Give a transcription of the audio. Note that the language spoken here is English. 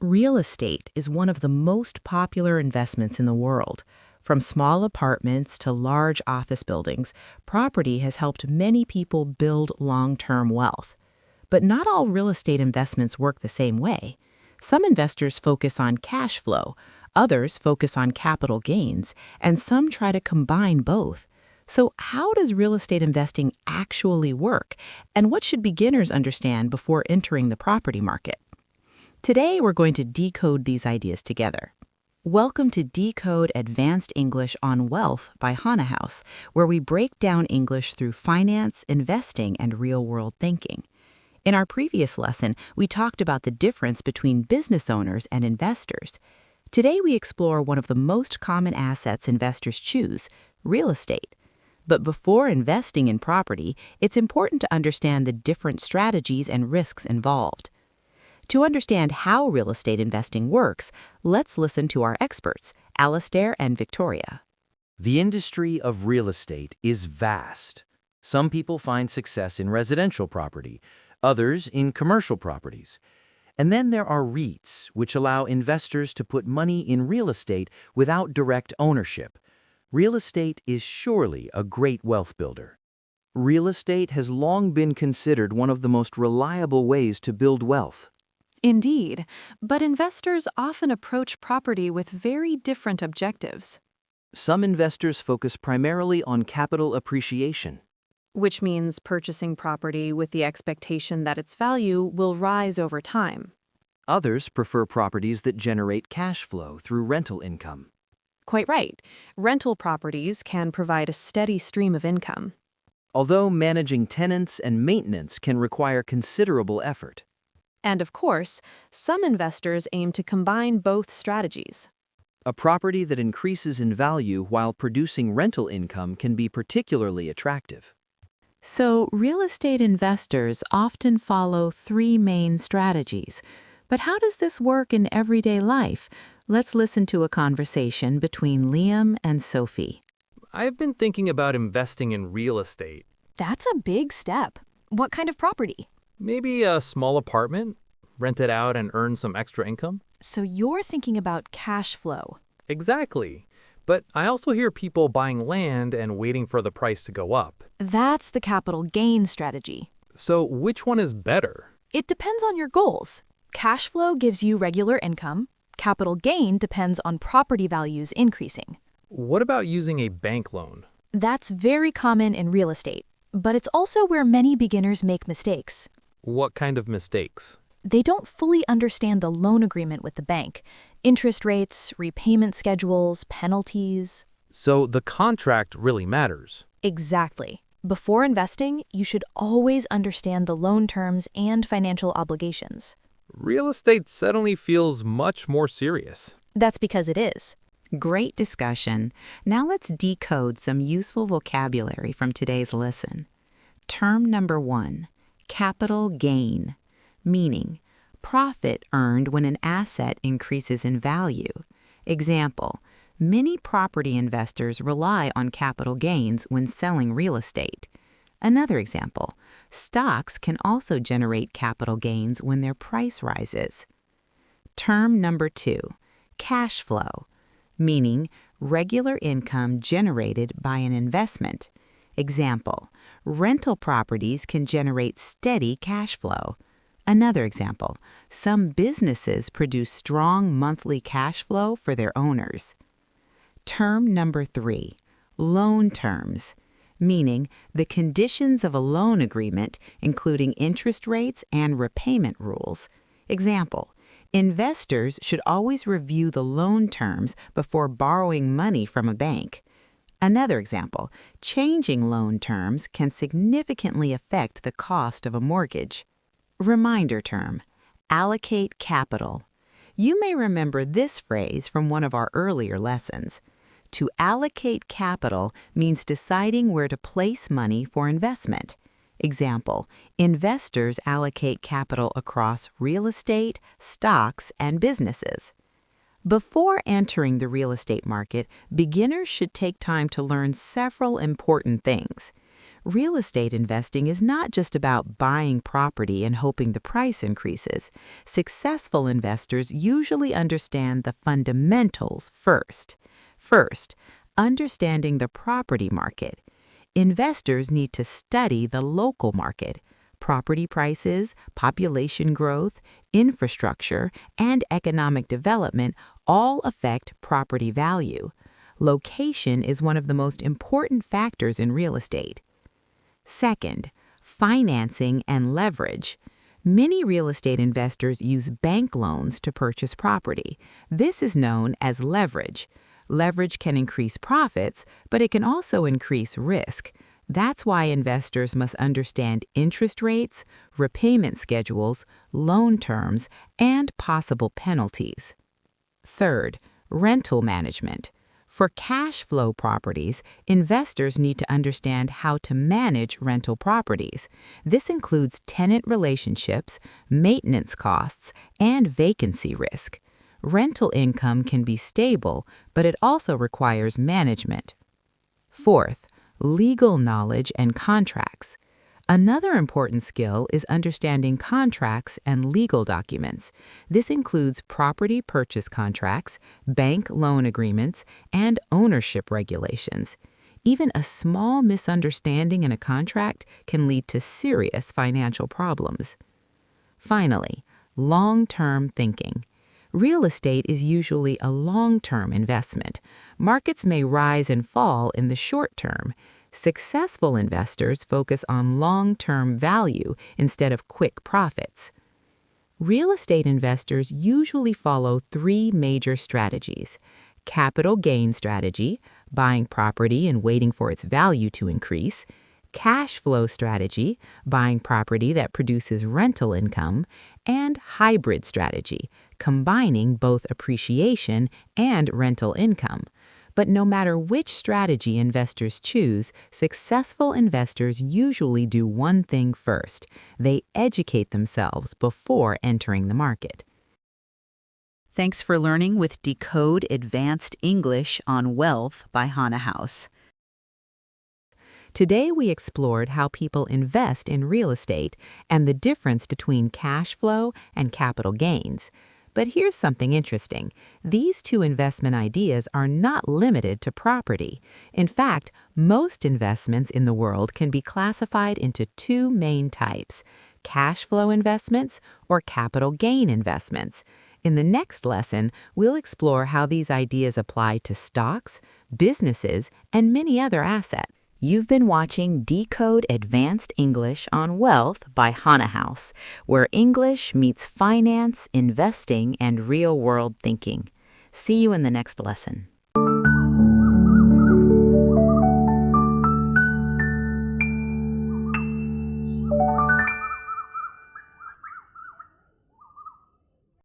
Real estate is one of the most popular investments in the world. From small apartments to large office buildings, property has helped many people build long-term wealth. But not all real estate investments work the same way. Some investors focus on cash flow, others focus on capital gains, and some try to combine both. So how does real estate investing actually work, and what should beginners understand before entering the property market? Today, we're going to decode these ideas together. Welcome to Decode Advanced English on Wealth by Hana House, where we break down English through finance, investing, and real-world thinking. In our previous lesson, we talked about the difference between business owners and investors. Today, we explore one of the most common assets investors choose, real estate. But before investing in property, it's important to understand the different strategies and risks involved. To understand how real estate investing works, let's listen to our experts, Alistair and Victoria. The industry of real estate is vast. Some people find success in residential property, others in commercial properties. And then there are REITs, which allow investors to put money in real estate without direct ownership. Real estate is surely a great wealth builder. Real estate has long been considered one of the most reliable ways to build wealth. Indeed, but investors often approach property with very different objectives. Some investors focus primarily on capital appreciation, Which means purchasing property with the expectation that its value will rise over time. Others prefer properties that generate cash flow through rental income. Quite right. Rental properties can provide a steady stream of income. Although managing tenants and maintenance can require considerable effort. And of course, some investors aim to combine both strategies. A property that increases in value while producing rental income can be particularly attractive. So, real estate investors often follow three main strategies. But how does this work in everyday life? Let's listen to a conversation between Liam and Sophie. I've been thinking about investing in real estate. That's a big step. What kind of property? Maybe a small apartment, rent it out and earn some extra income? So you're thinking about cash flow. Exactly. But I also hear people buying land and waiting for the price to go up. That's the capital gain strategy. So which one is better? It depends on your goals. Cash flow gives you regular income. Capital gain depends on property values increasing. What about using a bank loan? That's very common in real estate, but it's also where many beginners make mistakes. What kind of mistakes? They don't fully understand the loan agreement with the bank. Interest rates, repayment schedules, penalties. So the contract really matters. Exactly. Before investing, you should always understand the loan terms and financial obligations. Real estate suddenly feels much more serious. That's because it is. Great discussion. Now let's decode some useful vocabulary from today's lesson. Term number 1, capital gain, meaning profit earned when an asset increases in value. Example, many property investors rely on capital gains when selling real estate. Another example, stocks can also generate capital gains when their price rises. Term number 2, cash flow, meaning regular income generated by an investment. Example, rental properties can generate steady cash flow. Another example, some businesses produce strong monthly cash flow for their owners. Term number 3, loan terms, meaning the conditions of a loan agreement, including interest rates and repayment rules. Example, investors should always review the loan terms before borrowing money from a bank. Another example, changing loan terms can significantly affect the cost of a mortgage. Reminder term, allocate capital. You may remember this phrase from one of our earlier lessons. To allocate capital means deciding where to place money for investment. Example, investors allocate capital across real estate, stocks, and businesses. Before entering the real estate market, beginners should take time to learn several important things. Real estate investing is not just about buying property and hoping the price increases. Successful investors usually understand the fundamentals first. First, understanding the property market. Investors need to study the local market. Property prices, population growth, infrastructure, and economic development all affect property value. Location is one of the most important factors in real estate. Second, financing and leverage. Many real estate investors use bank loans to purchase property. This is known as leverage. Leverage can increase profits, but it can also increase risk. That's why investors must understand interest rates, repayment schedules, loan terms, and possible penalties. Third, rental management. For cash flow properties, investors need to understand how to manage rental properties. This includes tenant relationships, maintenance costs, and vacancy risk. Rental income can be stable, but it also requires management. Fourth, legal knowledge and contracts. Another important skill is understanding contracts and legal documents. This includes property purchase contracts, bank loan agreements, and ownership regulations. Even a small misunderstanding in a contract can lead to serious financial problems. Finally, long-term thinking. Real estate is usually a long-term investment. Markets may rise and fall in the short term. Successful investors focus on long-term value instead of quick profits. Real estate investors usually follow three major strategies: capital gain strategy, buying property and waiting for its value to increase; cash flow strategy, buying property that produces rental income; and hybrid strategy, combining both appreciation and rental income. But no matter which strategy investors choose, successful investors usually do one thing first: they educate themselves before entering the market. Thanks for learning with Decode Advanced English on Wealth by Hana House. Today we explored how people invest in real estate and the difference between cash flow and capital gains. But here's something interesting. These two investment ideas are not limited to property. In fact, most investments in the world can be classified into two main types: cash flow investments or capital gain investments. In the next lesson, we'll explore how these ideas apply to stocks, businesses, and many other assets. You've been watching Decode Advanced English on Wealth by Hana House, where English meets finance, investing, and real-world thinking. See you in the next lesson.